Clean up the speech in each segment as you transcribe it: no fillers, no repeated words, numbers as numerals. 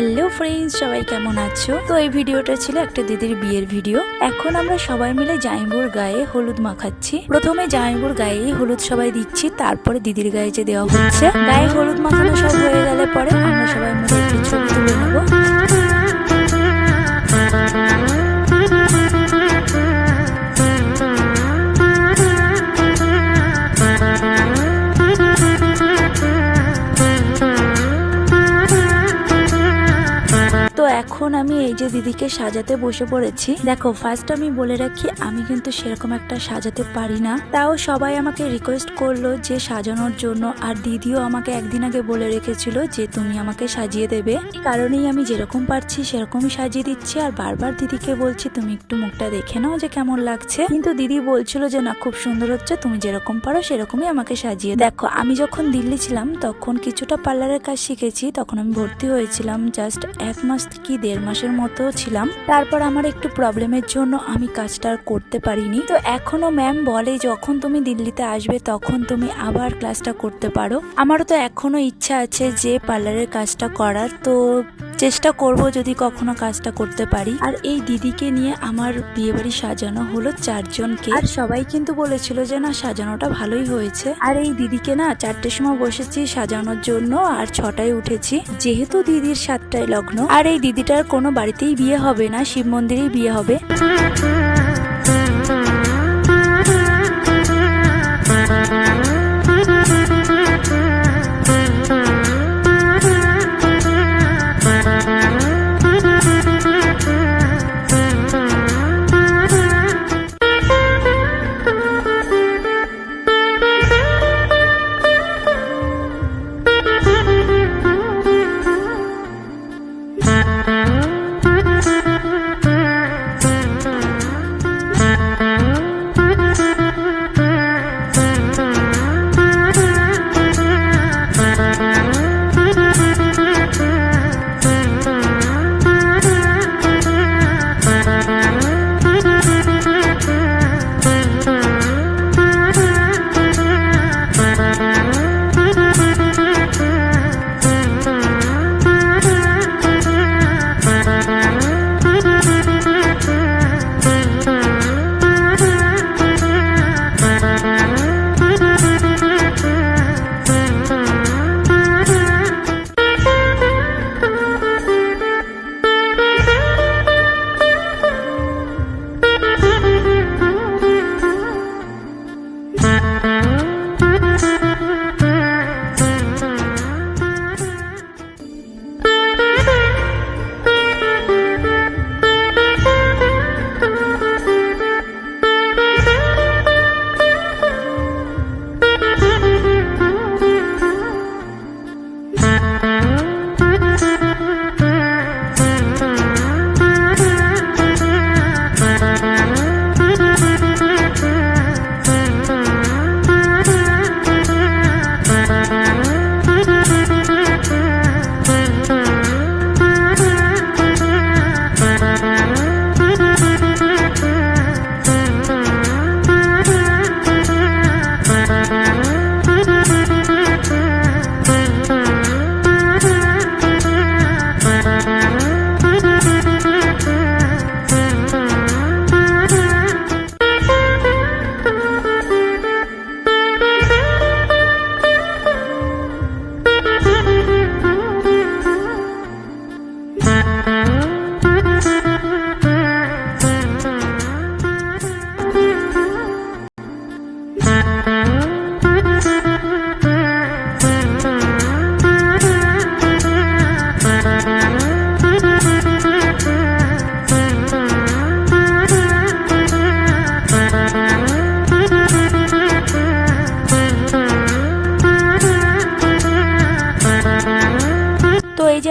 Hello friends, সবাই কেমন আছো? তো এই ভিডিওটা ছিল একটা দিদির বিয়ের ভিডিও। এখন আমরা সবাই মিলে জামাইবুর গায়ে হলুদ মাখাচ্ছি। প্রথমে জামাইবুর গায়ে হলুদ সবাই দিচ্ছি, তারপরে দিদির গায়ে যে দেওয়া হচ্ছে। গায়ে হলুদ মাখানো সব হয়ে গেলে পরে আমরা সবাই মিলে একটু ছবি তুলে নেবো। তো এখন আমি এই যে দিদিকে সাজাতে বসে পড়েছি। দেখো, ফার্স্ট আমি বলে রাখি, আমি কিন্তু সেরকম একটা সাজাতে পারি না। তাও সবাই আমাকে রিকোয়েস্ট করলো যে সাজানোর জন্য, আর দিদিও আমাকে একদিন আগে বলে রেখেছিল যে তুমি আমাকে সাজিয়ে দেবে। এই কারণেই আমি যেরকম পারছি সেরকমই সাজিয়ে দিচ্ছি, আর বারবার দিদিকে বলছি তুমি একটু মুখটা দেখে নাও যে কেমন লাগছে। কিন্তু দিদি বলছিল যে না, খুব সুন্দর হচ্ছে, তুমি যেরকম পারো সেরকমই আমাকে সাজিয়ে। দেখো, আমি যখন দিল্লি ছিলাম তখন কিছুটা পার্লারের কাজ শিখেছি। তখন আমি ভর্তি হয়েছিলাম জাস্ট 1 মাস কি 1.5 মাসের মতো ছিলাম। তারপর আমার একটু প্রবলেমের জন্য আমি কাজটা আর করতে পারিনি। তো এখনো ম্যাম বলে যখন তুমি দিল্লিতে আসবে তখন তুমি আবার ক্লাসটা করতে পারো। আমারও তো এখনো ইচ্ছা আছে যে পার্লারের কাজটা করার, তো চেষ্টা করব যদি কখনো কাজটা করতে পারি। আর এই দিদিকে নিয়ে আমার বিয়ে বাড়ি সাজানো হলো 4 জনকে, আর সবাই কিন্তু বলেছিল যে না, সাজানোটা ভালোই হয়েছে। আর এই দিদিকে না 4টের সময় বসেছি সাজানোর জন্য, আর 6টায় উঠেছি, যেহেতু দিদির 7টায় লগ্ন। আর এই দিদিটার কোনো বাড়িতেই বিয়ে হবে না, শিব মন্দিরেই বিয়ে হবে।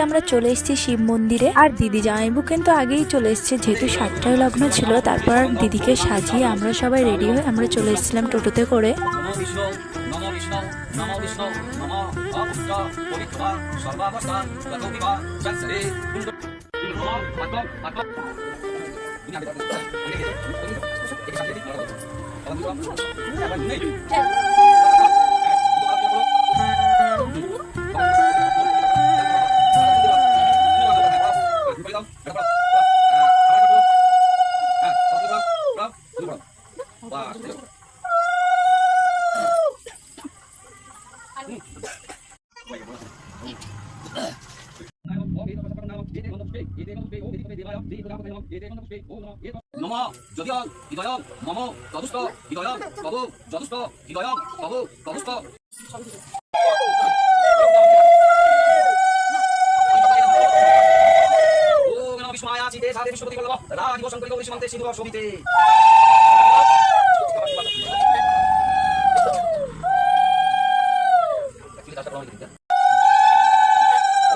আমরা চলে এসেছি শিব মন্দিরে, আর দিদি জামাইবু কিন্তু আগেই চলে এসেছে, যেহেতু 7টায় লগ্ন ছিল। তারপর দিদিকে সাজিয়ে আমরা সবাই রেডি হয়ে আমরা চলে এসেছিলাম টোটোতে করে। নম যদিও হৃদয়ং মম তদুস্থ হৃদয়ং তদু যদুস্থ হৃদয়ং তদু তদুস্থ ওম নমঃ বিষ্ণুয়ায় চিতে সাদে বিষ্ণুপতি বল্লভ রাজীব শঙ্করি গৌরী সীমান্তে সিন্ধু শোভিতে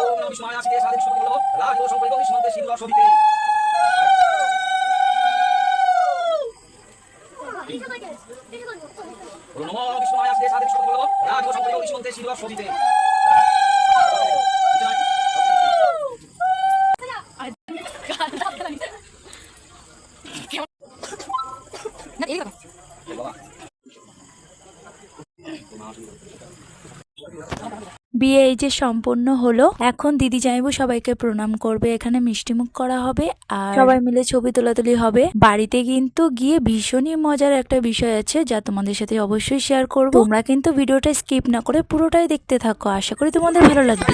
ওম নমঃ বিষ্ণুয়ায় চিতে সাদে বিষ্ণুপতি বল্লভ রাজীব শঙ্করি গৌরী সীমান্তে সিন্ধু শোভিতে নমঃ বিষ্ণুয়ায় চিতে সাদে বিষ্ণুপতি বল্লভ রাজীব শঙ্করি গৌরী সীমান্তে সিন্ধু শোভিতে বিয়ে এই যে সম্পূর্ণ হলো। এখন দিদি জামাইবু সবাইকে প্রণাম করবে, এখানে মিষ্টিমুখ করা হবে আর সবাই মিলে ছবি তোলাতুলি হবে। বাড়িতে কিন্তু গিয়ে ভীষণই মজার একটা বিষয় আছে যা তোমাদের সাথে অবশ্যই শেয়ার করব। তোমরা কিন্তু ভিডিওটা স্কিপ না করে পুরোটাই দেখতে থাকো, আশা করি তোমাদের ভালো লাগবে।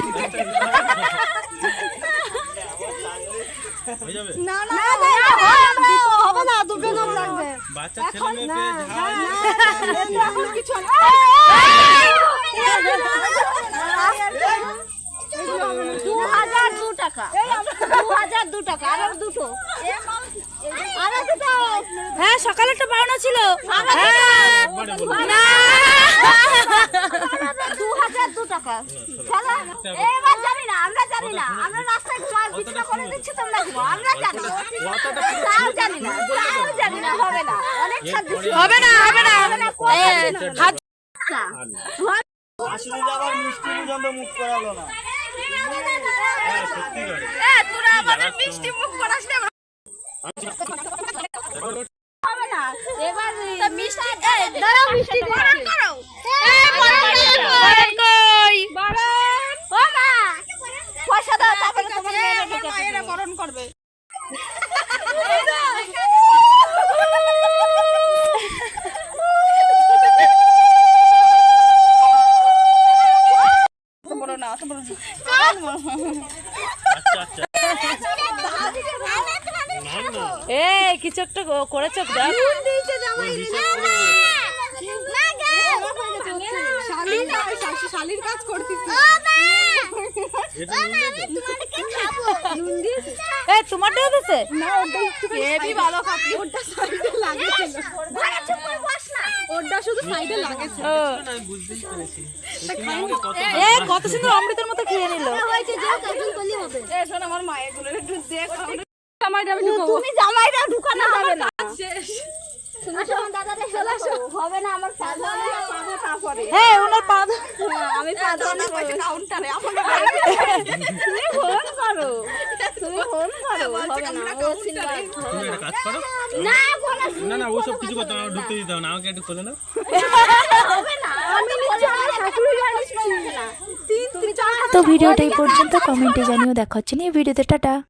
হ্যাঁ সকালে একটা পাওনা ছিল 2002 টাকা। এবার জানি না, আমরা জানি না, আমরা রাস্তায় ঘুমার বিছনা করে দিচ্ছি, তোমরা ঘুমাও, আমরা জানি না, তাও জানি না, তাও জানি না, হবে না, অনেক ছাড় হবে না, হবে না, আসলে আবার মিষ্টি পর্যন্ত মুখ করালো না। তোরা আমাদের মিষ্টি মুখ করাস না, হবে না। এবার মিষ্টি দাঁড়াও, মিষ্টি করো, পয়সা দাও, তারপরে তোমার মেয়েরা বরণ করবে। কিছু একটা করেছো শালির কাজ করতেছি। তোমারটাও দিছে না, ভালো খাচ্ছি, ওটা সাইডে লাগেছিল, ওটা শুধু সাইডে লাগেছে। কত সুন্দর অমৃতের মতো খেয়ে নিল। আমার মায়ের গুলো একটু দেখ, তুমি জামাইটা ঢুকানো হবে না, হবে না, আমার আমি কাউন্টারে তুমি ফোন করো, তুমি ফোন করো, না না ওসব কিছু করতে হবে, ঢুকতে দিতে হবে না, আমাকে একটু খোলে না। তো ভিডিওটা এই পর্যন্ত, কমেন্টে জানিও। দেখা হচ্ছে নিয়ে ভিডিওতে, টাটা।